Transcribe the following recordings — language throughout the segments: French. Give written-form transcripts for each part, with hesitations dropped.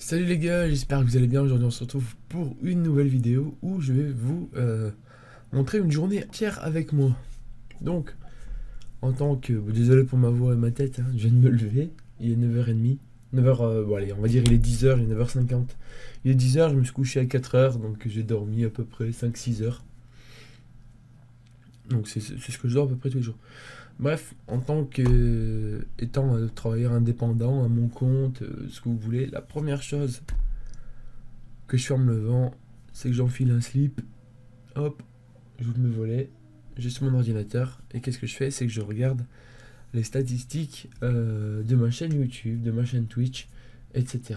Salut les gars, j'espère que vous allez bien. Aujourd'hui on se retrouve pour une nouvelle vidéo où je vais vous montrer une journée entière avec moi. Donc, en tant que... désolé pour ma voix et ma tête, hein, je viens de me lever, il est 9h30. 9h, bon allez, on va dire il est 10h, il est 9h50. Il est 10h, je me suis couché à 4h, donc j'ai dormi à peu près 5-6 heures. Donc c'est ce que je dors à peu près tous les jours. Bref, en tant que étant travailleur indépendant, à mon compte, ce que vous voulez, la première chose que je fais en me levant, c'est que j'enfile un slip, hop, j'ouvre mes volets, j'ai sur mon ordinateur, et qu'est-ce que je fais? C'est que je regarde les statistiques de ma chaîne YouTube, de ma chaîne Twitch, etc.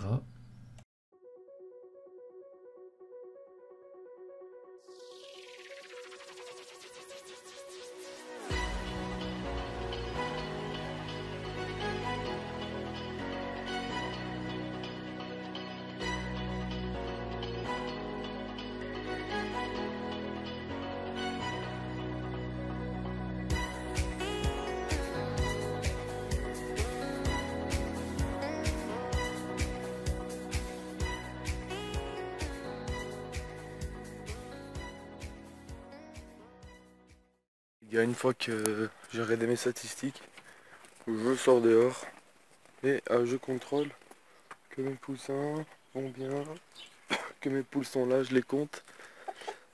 Il y a une fois que j'ai regardé mes statistiques, je sors dehors et je contrôle que mes poussins vont bien, que mes poules sont là, je les compte.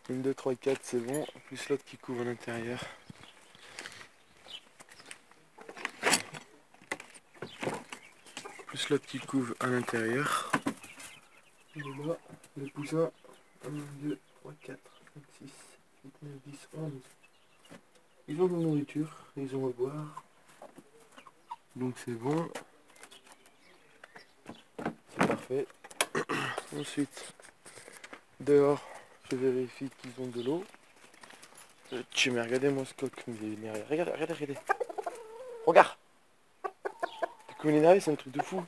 1, 2, 3, 4, c'est bon, plus l'autre qui couvre à l'intérieur. Plus l'autre qui couvre à l'intérieur. Et là, les poussins, 1, 2, 3, 4, 5, 6, 7, 9, 10, 11. Ils ont de la nourriture, ils ont à boire. Donc c'est bon. C'est parfait. Ensuite, dehors, je vérifie qu'ils ont de l'eau. Tu m'as regardé mon scope comme il est énervé. Regarde, regarde, regardez. Regarde. T'es comme il est énervé, c'est un truc de fou.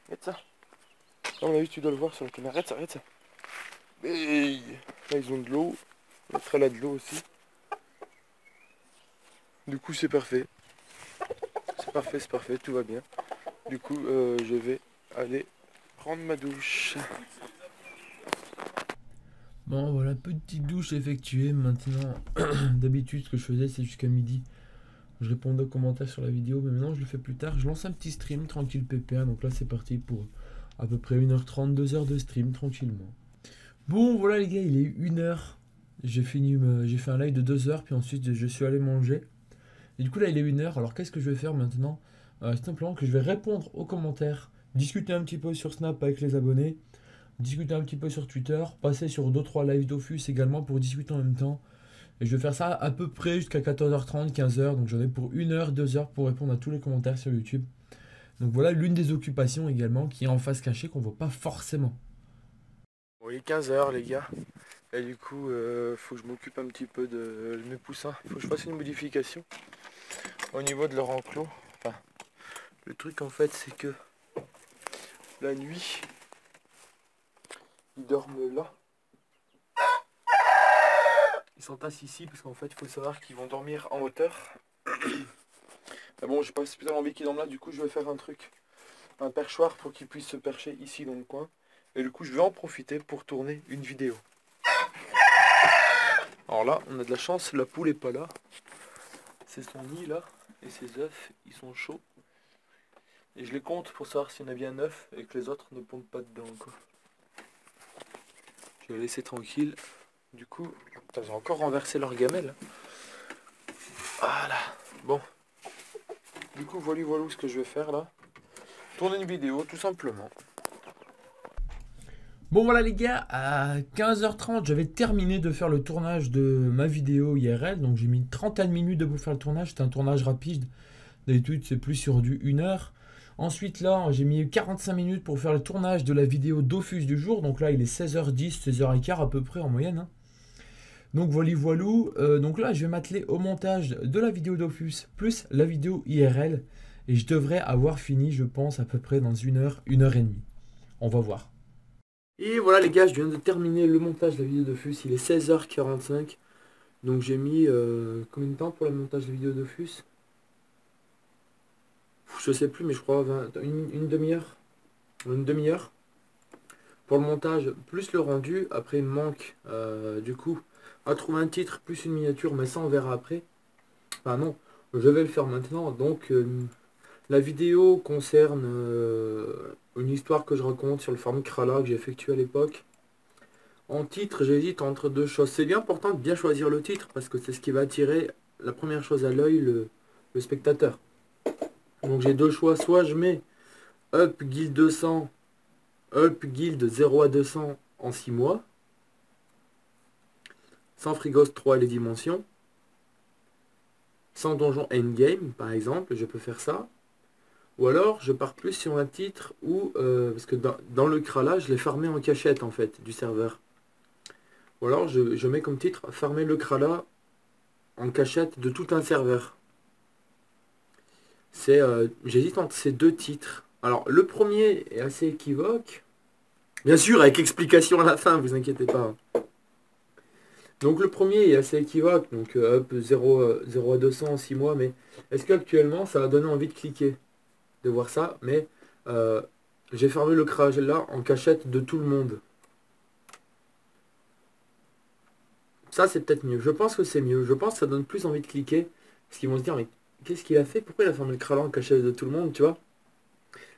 Regarde ça. À mon avis, tu dois le voir sur la caméra. Regarde ça, regarde ça. Et là, ils ont de l'eau. L'autre, elle a de l'eau aussi. Du coup, c'est parfait. C'est parfait, tout va bien. Du coup, je vais aller prendre ma douche. Bon, voilà, petite douche effectuée. Maintenant, d'habitude, ce que je faisais, c'est jusqu'à midi. Je répondais aux commentaires sur la vidéo, mais maintenant, je le fais plus tard. Je lance un petit stream, tranquille pépère. Donc là, c'est parti pour à peu près 1h30, 2 heures de stream, tranquillement. Bon, voilà les gars, il est 1h. J'ai fait un live de 2 heures, puis ensuite, je suis allé manger. Et du coup, là, il est 1h. Alors, qu'est-ce que je vais faire maintenant? Simplement que je vais répondre aux commentaires, discuter un petit peu sur Snap avec les abonnés, discuter un petit peu sur Twitter, passer sur 2-3 lives Dofus également pour discuter en même temps. Et je vais faire ça à peu près jusqu'à 14h30, 15h. Donc j'en ai pour 1h, 2 heures pour répondre à tous les commentaires sur YouTube. Donc voilà l'une des occupations également qui est en face cachée qu'on voit pas forcément. Bon, il est 15h les gars. Et du coup, faut que je m'occupe un petit peu de mes poussins. Faut que je fasse une modification au niveau de leur enclos. Enfin, le truc en fait c'est que la nuit, ils dorment là. Ils s'entassent ici parce qu'en fait il faut savoir qu'ils vont dormir en hauteur. Mais bon, j'ai pas spécialement envie qu'ils dorment là, du coup je vais faire un truc, un perchoir pour qu'ils puissent se percher ici dans le coin. Et du coup je vais en profiter pour tourner une vidéo. Alors là, on a de la chance, la poule est pas là. C'est son nid là, et ses œufs, ils sont chauds. Et je les compte pour savoir s'il y en a bien 9 et que les autres ne pondent pas dedans quoi. Je vais les laisser tranquilles. Du coup, ils ont encore renversé leur gamelle. Voilà, bon. Du coup, voilà ce que je vais faire là. Tourner une vidéo, tout simplement. Bon voilà les gars, à 15h30, j'avais terminé de faire le tournage de ma vidéo IRL. Donc j'ai mis une trentaine de minutes pour faire le tournage. C'était un tournage rapide. D'habitude, c'est plus sur du 1 heure. Ensuite là, j'ai mis 45 minutes pour faire le tournage de la vidéo Dofus du jour. Donc là, il est 16h10, 16h15 à peu près en moyenne, hein. Donc voilou. Donc là, je vais m'atteler au montage de la vidéo Dofus plus la vidéo IRL. Et je devrais avoir fini, je pense, à peu près dans 1 heure, 1 heure et demie. On va voir. Et voilà les gars, je viens de terminer le montage de la vidéo Dofus. Il est 16h45. Donc j'ai mis combien de temps pour le montage de la vidéo Dofus? Je sais plus, mais je crois une demi-heure. Une demi-heure. pour le montage, plus le rendu. Après, il me manque, du coup, à trouver un titre, plus une miniature, mais ça, on verra après. Enfin, non, je vais le faire maintenant. Donc, la vidéo concerne une histoire que je raconte sur le farm Krala que j'ai effectué à l'époque. En titre, j'hésite entre deux choses. C'est bien important de bien choisir le titre, parce que c'est ce qui va attirer la première chose à l'œil, le spectateur. Donc, j'ai deux choix. Soit je mets Up Guild 200, Up Guild 0 à 200 en 6 mois, sans Frigos 3 et les dimensions, sans donjon endgame par exemple, je peux faire ça. Ou alors je pars plus sur un titre où, parce que dans le Krala, je l'ai farmé en cachette en fait du serveur. Ou alors je mets comme titre farmer le Krala en cachette de tout un serveur. J'hésite entre ces deux titres. Alors le premier est assez équivoque, bien sûr avec explication à la fin, vous inquiétez pas. Donc le premier est assez équivoque, donc up 0 à 200 en 6 mois, mais est-ce qu'actuellement ça va donner envie de cliquer, de voir ça? Mais euh, j'ai fermé le crash là en cachette de tout le monde. Ça c'est peut-être mieux, je pense que c'est mieux, je pense que ça donne plus envie de cliquer, parce qu'ils vont se dire mais qu'est-ce qu'il a fait? Pourquoi il a fermé le crash là en cachette de tout le monde, tu vois?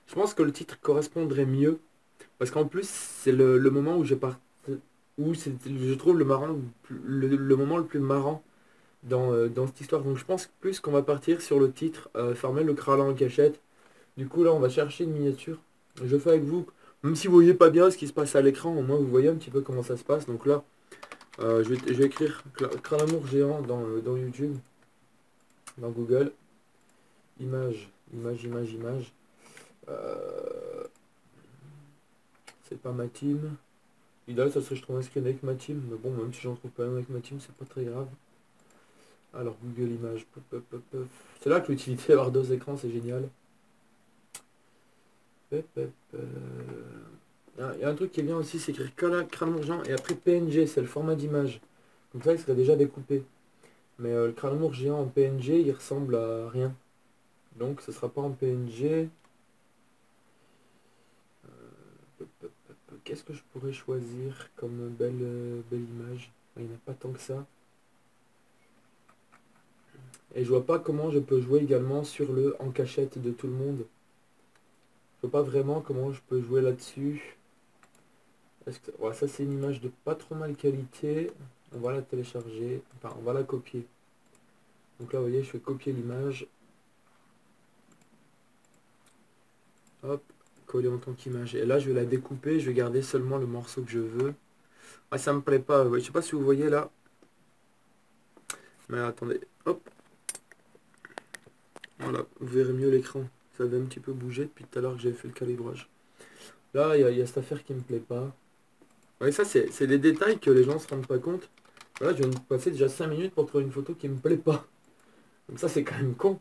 Je pense que le titre correspondrait mieux, parce qu'en plus c'est le moment où où je trouve le moment le plus marrant dans cette histoire. Donc je pense plus qu'on va partir sur le titre Farmer le Krala en cachette. Du coup là on va chercher une miniature. Je fais avec vous, même si vous voyez pas bien ce qui se passe à l'écran, au moins vous voyez un petit peu comment ça se passe. Donc là je vais écrire Kralamour géant dans YouTube, dans Google. Image, image, image, image. C'est pas ma team. Idéal ça serait je trouve un screen avec ma team. Mais bon même si j'en trouve pas un avec ma team c'est pas très grave. Alors Google Images. C'est là que l'utilité d'avoir deux écrans c'est génial. Il y a un truc qui est bien aussi, c'est écrire crâne urgent et après PNG, c'est le format d'image. Comme ça, il serait déjà découpé. Mais le crâne géant en PNG, il ressemble à rien. Donc, ce sera pas en PNG. Qu'est-ce que je pourrais choisir comme belle image? Il n'y en a pas tant que ça. Et je vois pas comment je peux jouer également sur le en cachette de tout le monde. Je vois pas vraiment comment je peux jouer là-dessus. Ouais, ça c'est une image de pas trop mal qualité. On va la télécharger. Enfin, on va la copier. Donc là, vous voyez, je fais copier l'image. Hop, coller en tant qu'image. Et là, je vais la découper. Je vais garder seulement le morceau que je veux. Ah, ça me plaît pas. Je sais pas si vous voyez là. Mais attendez. Hop. Voilà, vous verrez mieux l'écran. Ça avait un petit peu bougé depuis tout à l'heure que j'avais fait le calibrage. Là, il y a cette affaire qui me plaît pas. Ouais, ça, c'est des détails que les gens se rendent pas compte. Là, je viens de passer déjà 5 minutes pour trouver une photo qui me plaît pas. Donc ça, c'est quand même con.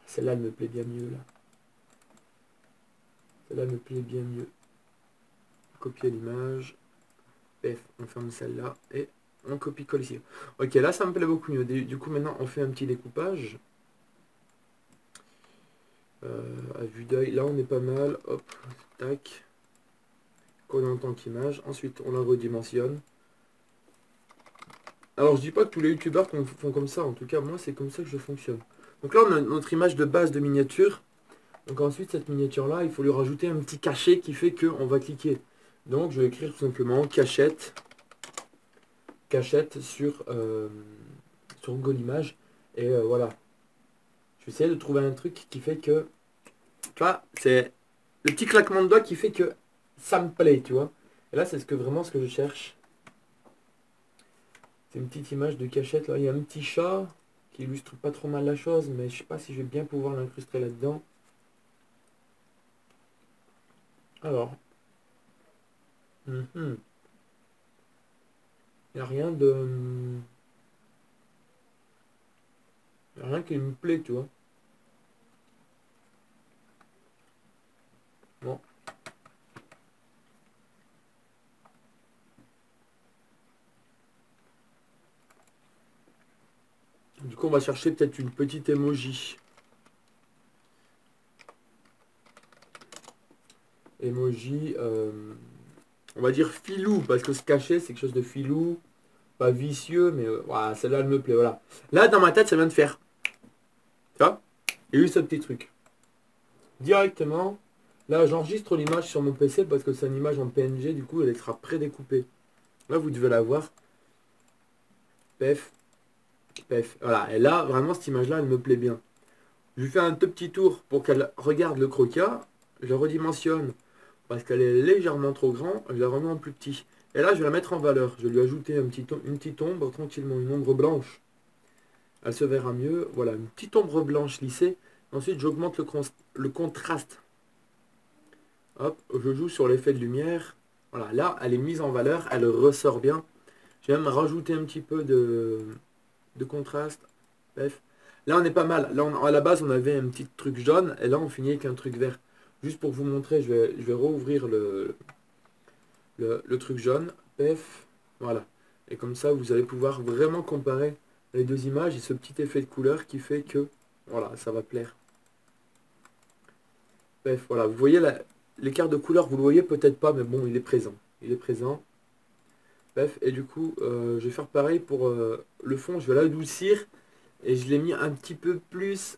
Celle-là, elle me plaît bien mieux, là. Celle-là me plaît bien mieux. Copier l'image. F, on ferme celle-là. Et on copie-colle ici. Ok, là, ça me plaît beaucoup mieux. Du coup, maintenant, on fait un petit découpage. À vue d'œil, là, on est pas mal. Hop, tac. Coller en tant qu'image. Ensuite, on la redimensionne. Alors, je dis pas que tous les youtubeurs font comme ça. En tout cas, moi, c'est comme ça que je fonctionne. Donc là, on a notre image de base de miniature. Donc ensuite, cette miniature-là, il faut lui rajouter un petit cachet qui fait qu'on va cliquer. Donc, je vais écrire tout simplement cachette sur Google Images. Et voilà. Je vais essayer de trouver un truc qui fait que... Tu vois, c'est le petit claquement de doigts qui fait que ça me plaît, tu vois. Et là, c'est vraiment ce que je cherche. C'est une petite image de cachette. Là, il y a un petit chat qui illustre pas trop mal la chose, mais je sais pas si je vais bien pouvoir l'incruster là-dedans. Alors. Il n'y a rien de... Il n'y a rien qui me plaît, tu vois. Bon. Du coup, on va chercher peut-être une petite emoji. Emoji, on va dire filou, parce que se cacher, c'est quelque chose de filou, pas vicieux, mais voilà, celle-là, elle me plaît, voilà. Là, dans ma tête, ça vient de faire. Tu vois? Il y a eu ce petit truc. Directement, là, j'enregistre l'image sur mon PC parce que c'est une image en PNG, du coup, elle sera prédécoupée. Là, vous devez la voir. Pef, pef. Voilà, et là, vraiment, cette image-là, elle me plaît bien. Je lui fais un tout petit tour pour qu'elle regarde le croquis. Je la redimensionne parce qu'elle est légèrement trop grande. Je la remets en plus petit. Et là, je vais la mettre en valeur. Je vais lui ajouter une petite ombre tranquillement, une ombre blanche. Elle se verra mieux. Voilà, une petite ombre blanche lissée. Ensuite, j'augmente le contraste. Hop, je joue sur l'effet de lumière. Voilà, là, elle est mise en valeur. Elle ressort bien. Je vais même rajouter un petit peu de contraste. Bref. Là, on est pas mal. Là, à la base, on avait un petit truc jaune. Et là, on finit avec un truc vert. Juste pour vous montrer, je vais rouvrir le truc jaune. Pef. Voilà. Et comme ça, vous allez pouvoir vraiment comparer les deux images et ce petit effet de couleur qui fait que, voilà, ça va plaire. Bref, voilà. Vous voyez l'écart de couleur, vous le voyez peut-être pas, mais bon, il est présent. Il est présent. Bref, et du coup, je vais faire pareil pour le fond. Je vais l'adoucir. Et je l'ai mis un petit peu plus,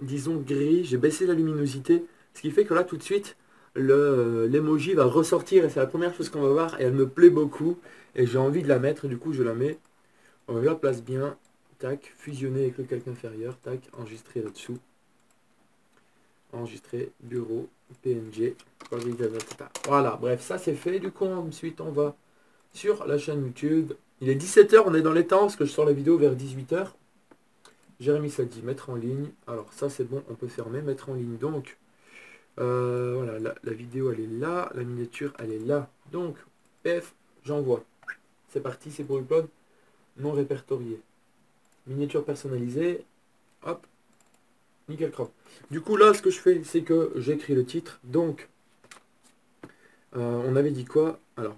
disons, gris. J'ai baissé la luminosité. Ce qui fait que là, tout de suite, l'emoji va ressortir. Et c'est la première chose qu'on va voir. Et elle me plaît beaucoup. Et j'ai envie de la mettre. Du coup, je la mets. On la place bien. Tac. Fusionner avec le calque inférieur. Tac. Enregistrer là-dessous. Enregistrer. Bureau. PNG. Voilà. Bref, ça c'est fait. Du coup, ensuite, on va sur la chaîne YouTube. Il est 17h. On est dans les temps. Parce que je sors la vidéo vers 18h. Jérémy ça dit mettre en ligne. Alors ça c'est bon, on peut fermer, mettre en ligne. Donc voilà, la vidéo elle est là, la miniature elle est là. Donc F, j'envoie. C'est parti, c'est pour upload non répertorié. Miniature personnalisée. Hop. Nickel crop. Du coup là ce que je fais c'est que j'écris le titre. Donc on avait dit quoi? Alors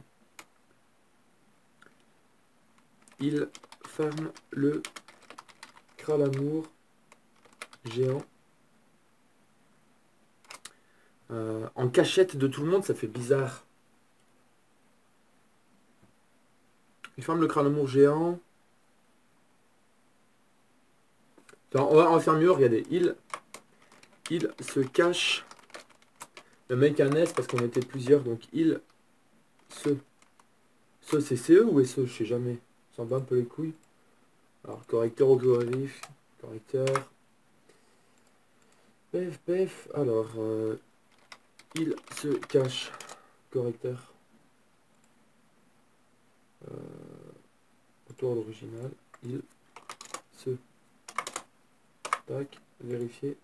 il ferme le Kralamour géant. En cachette de tout le monde, ça fait bizarre. Il ferme le Kralamour géant. On va faire mieux, regardez. Il se cache. Le mec un S parce qu'on était plusieurs, donc il se. C'est CE ou SE, je sais jamais. Ça s'en bat un peu les couilles. Alors, correcteur orthographique. Correcteur. Pef. Alors, il se cache. Correcteur. Autour d'original. Il se. Tac. Vérifier.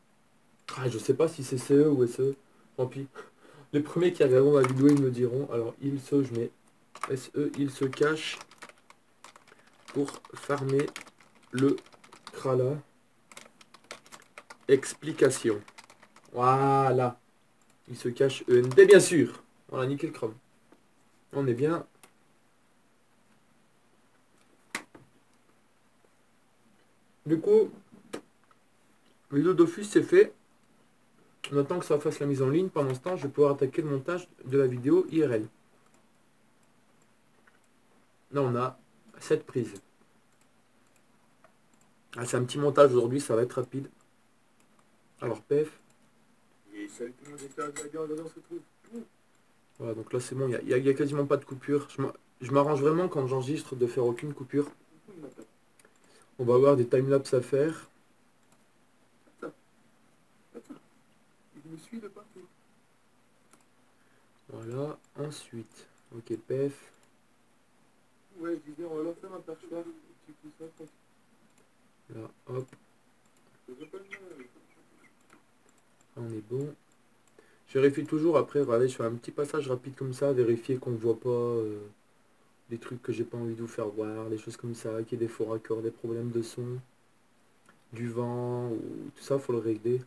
Ah, je sais pas si c'est CE ou SE. Tant pis. Les premiers qui regarderont la vidéo, ils me diront. Alors, il se, je mets SE, il se cache pour farmer le Krala. Explication. Voilà. Il se cache ENT, bien sûr. Voilà, nickel chrome. On est bien. Du coup, le Dofus c'est fait. On attend que ça fasse la mise en ligne. Pendant ce temps, je vais pouvoir attaquer le montage de la vidéo IRL. Là, on a 7 prises. Ah, c'est un petit montage aujourd'hui, ça va être rapide. Alors, PF. Voilà, donc là, c'est bon, il n'y a quasiment pas de coupure. Je m'arrange vraiment quand j'enregistre de faire aucune coupure. On va avoir des timelapses à faire. Il me suit de partout. Voilà, ensuite, ok, PF. Ouais, je disais, on va lancer un perchoir. Là, hop. On est bon. Je vérifie toujours après, regardez, je fais un petit passage rapide comme ça, vérifier qu'on ne voit pas des trucs que j'ai pas envie de vous faire voir, des choses comme ça, qu'il y ait des faux raccords, des problèmes de son, du vent, ou tout ça, faut le régler.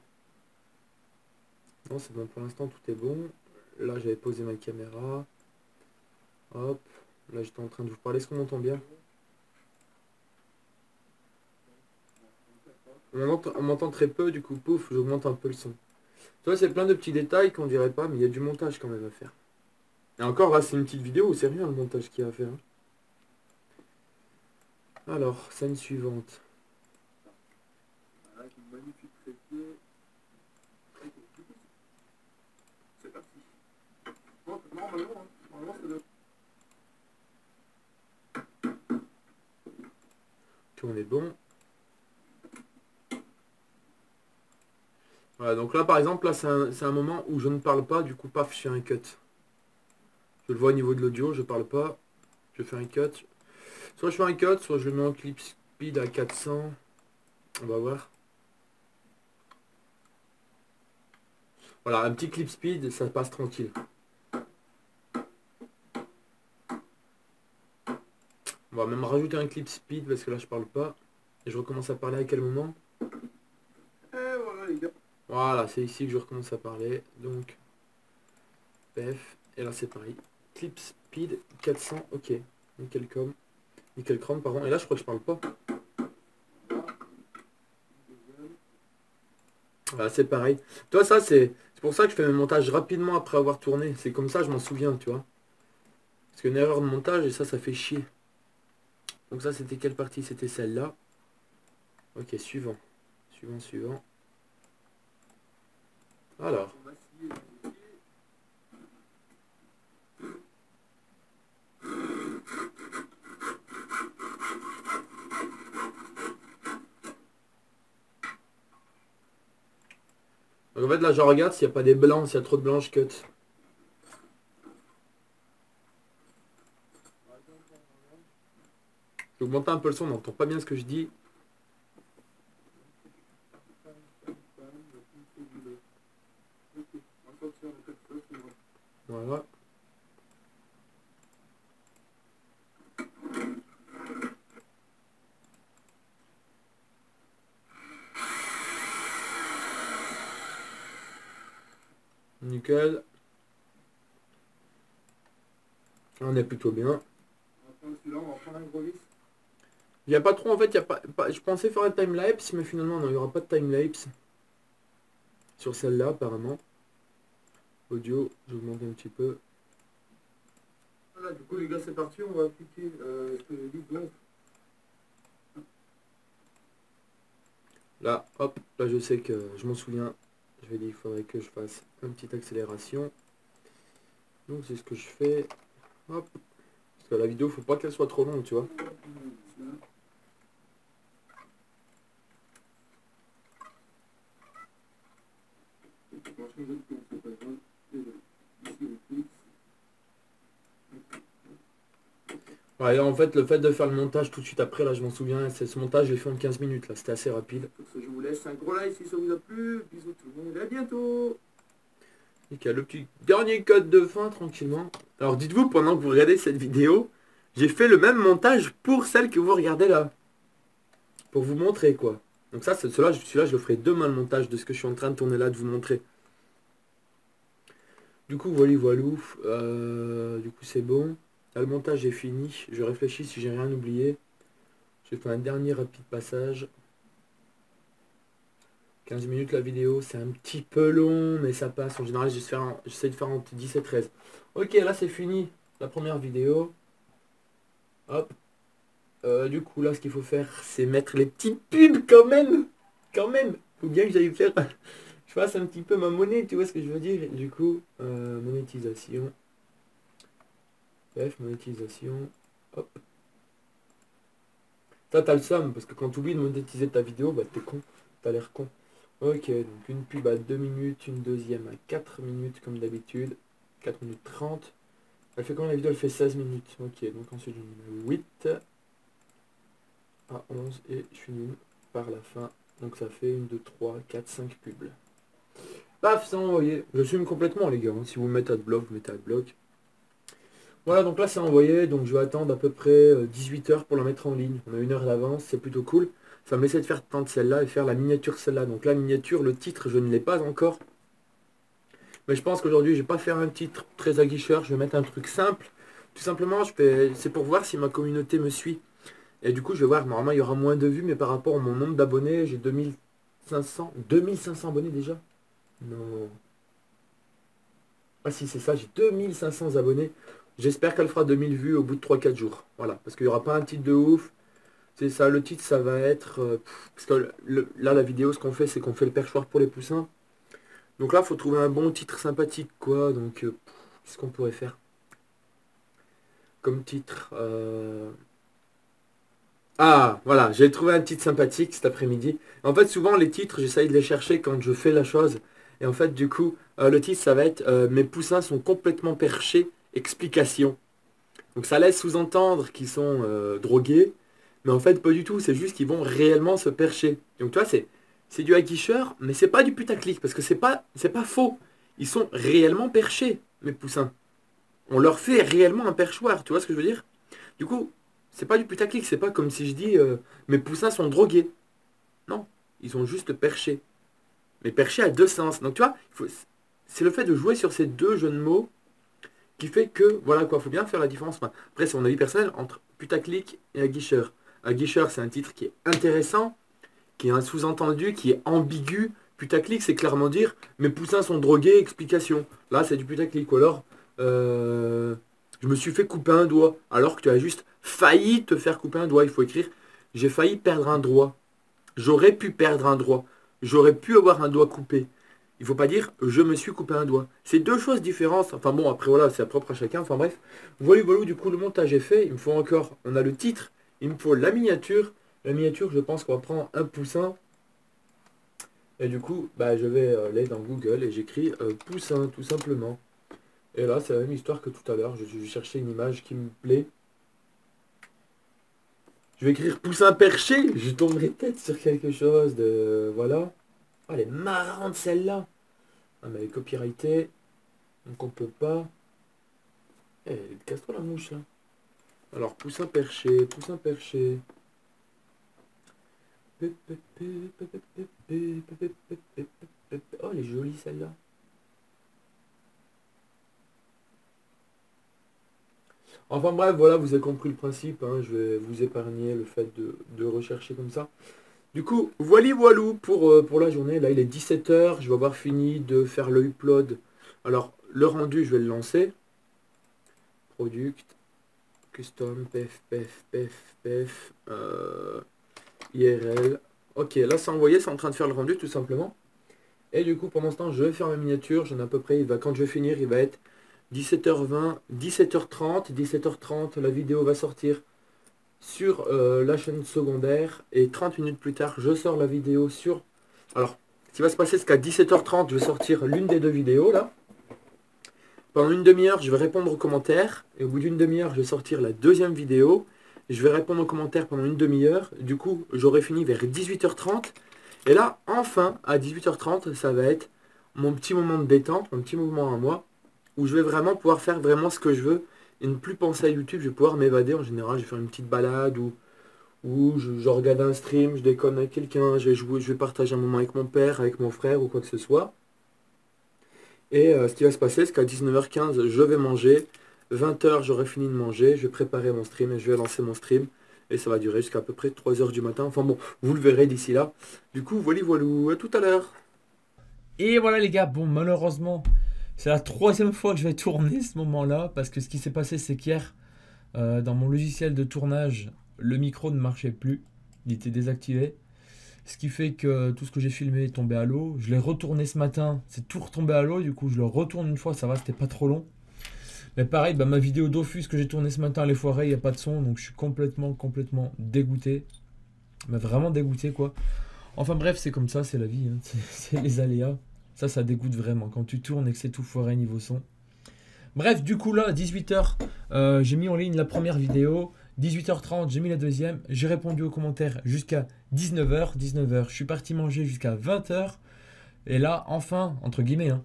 Non, c'est bon, pour l'instant tout est bon. Là, j'avais posé ma caméra. Hop, là j'étais en train de vous parler, est-ce qu'on m'entend bien? On m'entend très peu, du coup, pouf, j'augmente un peu le son. Tu vois, c'est plein de petits détails qu'on dirait pas, mais il y a du montage quand même à faire. Et encore, là, c'est une petite vidéo, c'est rien le montage qu'il y a à faire. Alors, scène suivante. Avec une magnifique trépied. C'est parti. Bon, normalement, ça doit... Tout on est bon. Voilà, donc là, par exemple, là, c'est un moment où je ne parle pas, du coup, paf, je fais un cut. Je le vois au niveau de l'audio, je parle pas, je fais un cut. Soit je fais un cut, soit je le mets en clip speed à 400. On va voir. Voilà, un petit clip speed, ça passe tranquille. On va même rajouter un clip speed parce que là je parle pas. Et je recommence à parler à quel moment? Voilà les gars. Voilà, c'est ici que je recommence à parler. Donc, PF. Et là c'est pareil. Clip speed 400, ok. Nickel com. Nickel chrome, pardon. Et là je crois que je parle pas. Voilà, c'est pareil. Toi, ça c'est pour ça que je fais mes montages rapidement après avoir tourné. C'est comme ça, je m'en souviens, tu vois. Parce qu'une erreur de montage, et ça fait chier. Donc ça, c'était quelle partie? C'était celle-là. Ok, suivant. Suivant. Alors. Donc en fait, là, je regarde s'il n'y a pas des blancs, s'il y a trop de blancs, je cut. Je vais augmenter un peu le son, on n'entend pas bien ce que je dis. Voilà. Nickel. On est plutôt bien. Celui-là, on va prendre un gros vis. Il n'y a pas trop, en fait, il y a pas, je pensais faire un timelapse, mais finalement, non, il n'y aura pas de timelapse. Sur celle-là, apparemment. Audio, j'augmente un petit peu. Voilà, du coup, les gars, c'est parti. On va appliquer ce que j'ai dit. Donc, Là, hop, là, je sais que je m'en souviens. Je vais dire qu'il faudrait que je fasse une petite accélération. Donc, c'est ce que je fais. Hop. Parce que la vidéo, faut pas qu'elle soit trop longue, tu vois. Ouais, là, en fait, le fait de faire le montage tout de suite après, là, je m'en souviens, ce montage, je l'ai fait en 15 minutes, là, c'était assez rapide. je vous laisse un gros like si ça vous a plu. Bisous tout le monde, à bientôt. Et qu'il y a le petit dernier code de fin, tranquillement. Alors, dites-vous, pendant que vous regardez cette vidéo, j'ai fait le même montage pour celle que vous regardez là. Pour vous montrer, quoi. Donc ça, celui-là, je le ferai demain, le montage de ce que je suis en train de tourner là, de vous montrer. Du coup, voilà, du coup, c'est bon. Là, le montage est fini. Je réfléchis si j'ai rien oublié. Je fais un dernier rapide passage. 15 minutes la vidéo, c'est un petit peu long, mais ça passe. En général, j'essaie de faire entre 10 et 13. Ok, là, c'est fini la première vidéo. Hop. Du coup, là, ce qu'il faut faire, c'est mettre les petites pubs quand même. Quand même. Faut bien que j'aille faire... je fasse un petit peu ma monnaie, tu vois ce que je veux dire. Du coup, monétisation. Bref, monétisation. Hop. Ça, t'as le somme, parce que quand tu oublies de monétiser ta vidéo, bah t'es con. T'as l'air con. Ok, donc une pub à 2 minutes, une deuxième à 4 minutes comme d'habitude. 4 minutes 30. Elle fait combien la vidéo? Elle fait 16 minutes. Ok, donc ensuite je mets 8 à 11 et je finis par la fin. Donc ça fait 1, 2, 3, 4, 5 pubs. Paf, c'est envoyé. Je filme complètement les gars. Si vous mettez adblock, vous mettez adblock. Voilà, donc là c'est envoyé. Donc je vais attendre à peu près 18 heures pour la mettre en ligne. On a 1 heure d'avance, c'est plutôt cool. Ça me laissait de faire tenter celle-là et faire la miniature celle-là. Donc la miniature, le titre, je ne l'ai pas encore. Mais je pense qu'aujourd'hui, je vais pas faire un titre très aguicheur. Je vais mettre un truc simple. Tout simplement, c'est pour voir si ma communauté me suit. Et du coup, je vais voir. Normalement, il y aura moins de vues, mais par rapport à mon nombre d'abonnés, j'ai 2500 abonnés déjà. Non. Ah si, c'est ça, j'ai 2500 abonnés. J'espère qu'elle fera 2000 vues au bout de 3-4 jours. Voilà, parce qu'il n'y aura pas un titre de ouf. C'est ça, le titre, ça va être... parce que là, la vidéo, ce qu'on fait, c'est qu'on fait le perchoir pour les poussins. Donc là, il faut trouver un bon titre sympathique, quoi. Donc, qu'est-ce qu'on pourrait faire comme titre Ah, voilà, j'ai trouvé un titre sympathique cet après-midi. En fait, souvent, les titres, j'essaye de les chercher quand je fais la chose. Et en fait, du coup, le titre, ça va être Mes poussins sont complètement perchés, explication. Donc ça laisse sous-entendre qu'ils sont drogués, mais en fait pas du tout, c'est juste qu'ils vont réellement se percher. Donc tu vois, c'est du aguicheur, mais c'est pas du putaclic, parce que c'est pas faux. Ils sont réellement perchés, mes poussins. On leur fait réellement un perchoir, tu vois ce que je veux dire? Du coup, c'est pas du putaclic, c'est pas comme si je dis mes poussins sont drogués. Non, ils sont juste perchés. Mais perchés à deux sens. Donc tu vois, c'est le fait de jouer sur ces deux jeux de mots qui fait que, voilà quoi, faut bien faire la différence. Enfin, après, c'est mon avis personnel entre putaclic et aguicheur. Aguicheur, c'est un titre qui est intéressant, qui a un sous-entendu, qui est ambigu. Putaclic, c'est clairement dire mes poussins sont drogués, explication. Là, c'est du putaclic. Ou alors, je me suis fait couper un doigt, alors que tu as juste failli te faire couper un doigt. Il faut écrire j'ai failli perdre un doigt. J'aurais pu perdre un doigt. J'aurais pu avoir un doigt coupé. Il faut pas dire je me suis coupé un doigt. C'est deux choses différentes. Enfin bon, après voilà, c'est propre à chacun. Enfin bref. Voilà, voilà, du coup, le montage est fait. Il me faut encore, on a le titre, il me faut la miniature. La miniature, je pense qu'on va prendre un poussin. Et du coup, bah, je vais aller dans Google et j'écris poussin, tout simplement. Et là, c'est la même histoire que tout à l'heure. Je vais chercher une image qui me plaît. Je vais écrire poussin perché. Je tomberai peut-être sur quelque chose de... Voilà. Oh, elle est marrante celle-là. Ah, mais elle est copyrightée. Donc on peut pas. Eh, casse-toi la mouche là. Alors, poussin perché, poussin perché. Oh, elle est jolie celle-là. Enfin bref, voilà, vous avez compris le principe. Hein, je vais vous épargner le fait de rechercher comme ça. Du coup, voilà voilou pour la journée. Là, il est 17 h. Je vais avoir fini de faire le upload. Alors, le rendu, je vais le lancer. Product, custom, pef, IRL. Ok, là, c'est envoyé, c'est en train de faire le rendu, tout simplement. Et du coup, pendant ce temps, je vais faire ma miniature. J'en ai à peu près, quand je vais finir, il va être 17 h 20, 17 h 30. 17 h 30, la vidéo va sortir sur la chaîne secondaire. Et 30 minutes plus tard, je sors la vidéo sur... Alors, ce qui va se passer, c'est qu'à 17 h 30, je vais sortir l'une des deux vidéos, là. Pendant une demi-heure, je vais répondre aux commentaires. Et au bout d'une demi-heure, je vais sortir la deuxième vidéo. Je vais répondre aux commentaires pendant une demi-heure. Du coup, j'aurai fini vers 18 h 30. Et là, enfin, à 18 h 30, ça va être mon petit moment de détente, mon petit moment à moi, où je vais vraiment pouvoir faire vraiment ce que je veux et ne plus penser à YouTube. Je vais pouvoir m'évader. En général, je vais faire une petite balade ou je regarde un stream, je déconne avec quelqu'un, je vais jouer, je vais partager un moment avec mon père, avec mon frère ou quoi que ce soit. Et ce qui va se passer, c'est qu'à 19 h 15, je vais manger. 20 h, j'aurai fini de manger. Je vais préparer mon stream et je vais lancer mon stream. Et ça va durer jusqu'à peu près 3 h du matin. Enfin bon, vous le verrez d'ici là. Du coup, voilà, à tout à l'heure. Et voilà les gars, bon malheureusement, c'est la troisième fois que je vais tourner ce moment-là. Parce que ce qui s'est passé, c'est qu'hier, dans mon logiciel de tournage, le micro ne marchait plus. Il était désactivé. Ce qui fait que tout ce que j'ai filmé est tombé à l'eau. Je l'ai retourné ce matin, c'est tout retombé à l'eau. Du coup, je le retourne une fois, ça va, c'était pas trop long. Mais pareil, bah, ma vidéo Dofus que j'ai tournée ce matin, elle est foirée, il n'y a pas de son. Donc je suis complètement dégoûté. Mais vraiment dégoûté quoi. Enfin bref, c'est comme ça, c'est la vie. Hein. C'est les aléas. Ça dégoûte vraiment. Quand tu tournes et que c'est tout foiré niveau son. Bref, du coup là, à 18 h, j'ai mis en ligne la première vidéo. 18 h 30, j'ai mis la deuxième. J'ai répondu aux commentaires jusqu'à 19 h. 19 h, je suis parti manger jusqu'à 20 h. Et là, enfin, entre guillemets, hein,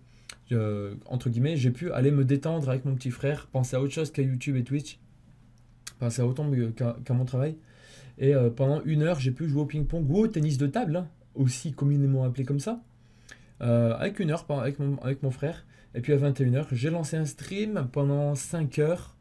j'ai pu aller me détendre avec mon petit frère, penser à autre chose qu'à YouTube et Twitch, penser à autant qu'à mon travail. Et pendant 1 heure, j'ai pu jouer au ping-pong ou au tennis de table, hein, aussi communément appelé comme ça, avec 1 heure avec mon frère. Et puis à 21 h, j'ai lancé un stream pendant 5 heures,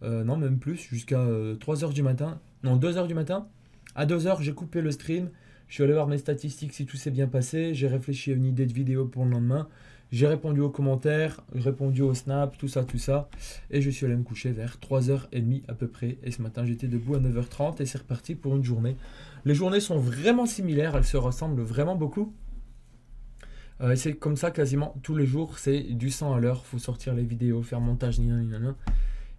non même plus, jusqu'à 3 h du matin, non 2 h du matin. À 2 h, j'ai coupé le stream, Je suis allé voir mes statistiques si tout s'est bien passé. J'ai réfléchi à une idée de vidéo pour le lendemain. J'ai répondu aux commentaires, répondu au snap, tout ça, tout ça. Et je suis allé me coucher vers 3h30 à peu près. Et ce matin, j'étais debout à 9h30 et c'est reparti pour une journée. Les journées sont vraiment similaires, elles se ressemblent vraiment beaucoup. C'est comme ça quasiment tous les jours, c'est du 100 à l'heure. Faut sortir les vidéos, faire montage, nanana.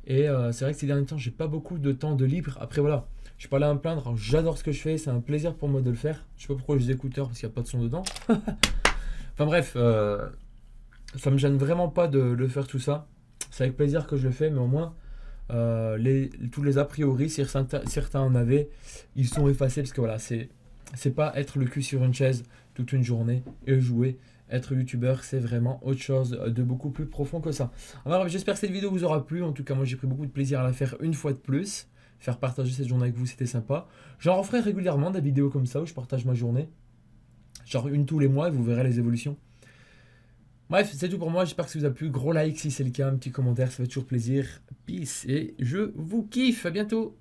Et c'est vrai que ces derniers temps, j'ai pas beaucoup de temps de libre. Après voilà, je suis pas là à me plaindre, j'adore ce que je fais, c'est un plaisir pour moi de le faire. Je sais pas pourquoi j'ai des écouteurs parce qu'il n'y a pas de son dedans. Enfin bref, ça me gêne vraiment pas de faire tout ça. C'est avec plaisir que je le fais, mais au moins, tous les a priori, si certains en avaient, ils sont effacés parce que voilà, c'est pas être le cul sur une chaise toute une journée et jouer. Être youtubeur, c'est vraiment autre chose de beaucoup plus profond que ça. Alors, j'espère que cette vidéo vous aura plu. En tout cas, moi, j'ai pris beaucoup de plaisir à la faire une fois de plus. Faire partager cette journée avec vous, c'était sympa. J'en referai régulièrement des vidéos comme ça où je partage ma journée. Genre une tous les mois et vous verrez les évolutions. Bref, c'est tout pour moi. J'espère que ça vous a plu. Gros like si c'est le cas, un petit commentaire, ça fait toujours plaisir. Peace et je vous kiffe. À bientôt.